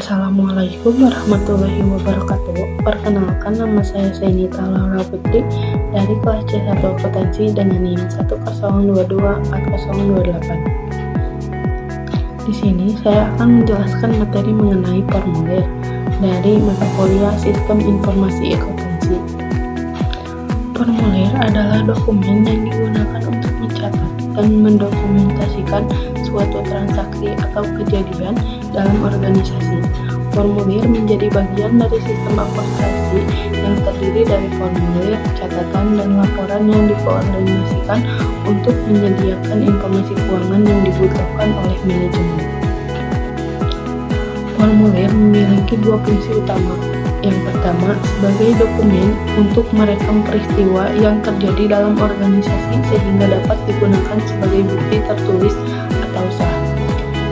Assalamualaikum warahmatullahi wabarakatuh. Perkenalkan, nama saya Zainita Laura Putri dari kelas C1 Akuntansi dengan NIM 1022408. Di sini saya akan menjelaskan materi mengenai formulir dari mata kuliah Sistem Informasi Akuntansi. Formulir adalah dokumen yang digunakan untuk mencatat dan mendokumentasikan suatu transaksi atau kejadian dalam organisasi. Formulir menjadi bagian dari sistem akuntansi yang terdiri dari formulir, catatan, dan laporan yang dikoordinasikan untuk menyediakan informasi keuangan yang dibutuhkan oleh manajemen. Formulir memiliki dua fungsi utama. Yang pertama, sebagai dokumen untuk merekam peristiwa yang terjadi dalam organisasi sehingga dapat digunakan sebagai bukti tertulis atau sah.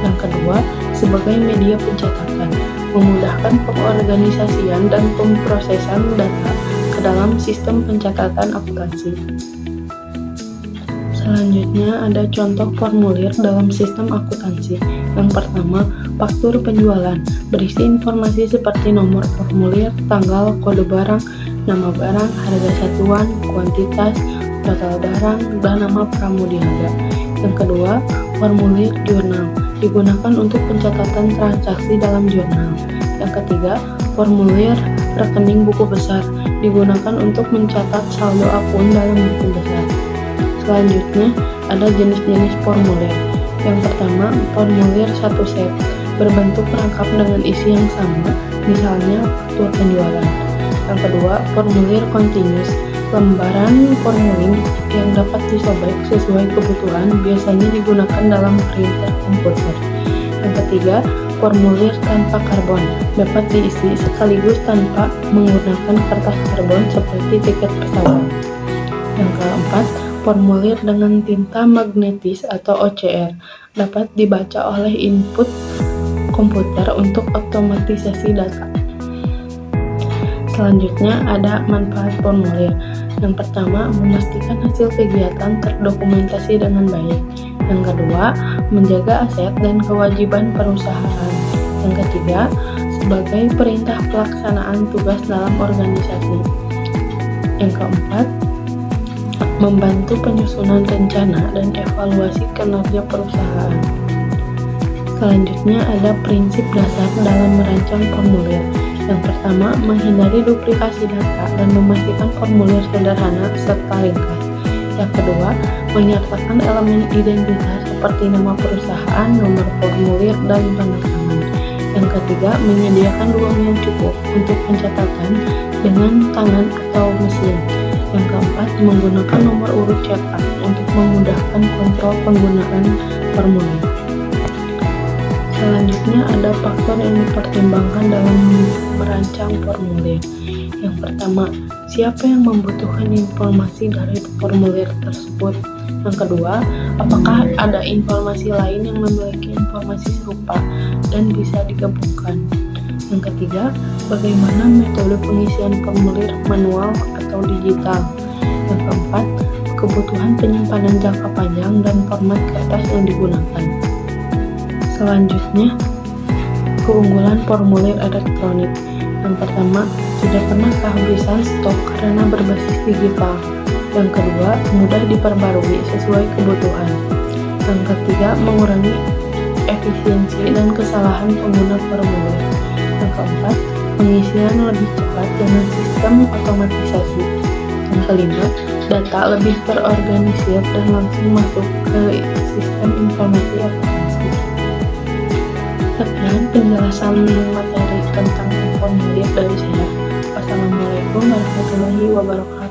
Yang kedua, sebagai media pencatatan, memudahkan pengorganisasian dan pemrosesan data ke dalam sistem pencatatan akuntansi. Selanjutnya ada contoh formulir dalam sistem akuntansi. Yang pertama, faktur penjualan, berisi informasi seperti nomor formulir, tanggal, kode barang, nama barang, harga satuan, kuantitas, total barang, dan nama pramudiaga. Yang kedua, formulir jurnal, digunakan untuk pencatatan transaksi dalam jurnal. Yang ketiga, formulir rekening buku besar, digunakan untuk mencatat saldo akun dalam buku besar. Selanjutnya, ada jenis-jenis formulir. Yang pertama, formulir satu set, berbentuk rangkap dengan isi yang sama, misalnya faktur penjualan. Yang kedua, formulir continuous, lembaran formulir yang dapat disobek sesuai kebutuhan, biasanya digunakan dalam printer komputer. Yang ketiga, formulir tanpa karbon, dapat diisi sekaligus tanpa menggunakan kertas karbon seperti tiket pesawat. Yang keempat, formulir dengan tinta magnetis atau OCR, dapat dibaca oleh input komputer untuk otomatisasi data. Selanjutnya ada manfaat formulir. Yang pertama, memastikan hasil kegiatan terdokumentasi dengan baik. Yang kedua, menjaga aset dan kewajiban perusahaan. Yang ketiga, sebagai perintah pelaksanaan tugas dalam organisasi. Yang keempat, membantu penyusunan rencana dan evaluasi kinerja perusahaan. Selanjutnya ada prinsip dasar dalam merancang formulir. Yang pertama, menghindari duplikasi data dan memastikan formulir sederhana serta ringkas. Yang kedua, menyertakan elemen identitas seperti nama perusahaan, nomor formulir, dan tanda tangan. Yang ketiga, menyediakan ruang yang cukup untuk pencatatan dengan tangan atau mesin. Yang keempat, menggunakan nomor urut cetak untuk memudahkan kontrol penggunaan formulir. Selanjutnya ada faktor yang dipertimbangkan dalam merancang formulir. Yang pertama, siapa yang membutuhkan informasi dari formulir tersebut? Yang kedua, apakah ada informasi lain yang memiliki informasi serupa dan bisa digabungkan? Yang ketiga, bagaimana metode pengisian formulir manual atau digital? Yang keempat, kebutuhan penyimpanan jangka panjang dan format kertas yang digunakan. Selanjutnya, keunggulan formulir elektronik. Yang pertama, tidak pernah kehabisan stok karena berbasis digital. Yang kedua, mudah diperbarui sesuai kebutuhan. Yang ketiga, mengurangi efisiensi dan kesalahan pengguna formulir. Yang keempat, pengisian lebih cepat dengan sistem otomatisasi. Yang kelima, data lebih terorganisir dan langsung masuk ke sistem informasi akuntansi. Sekian penjelasan materi tentang formulir dari saya. Wassalamualaikum warahmatullahi wabarakatuh.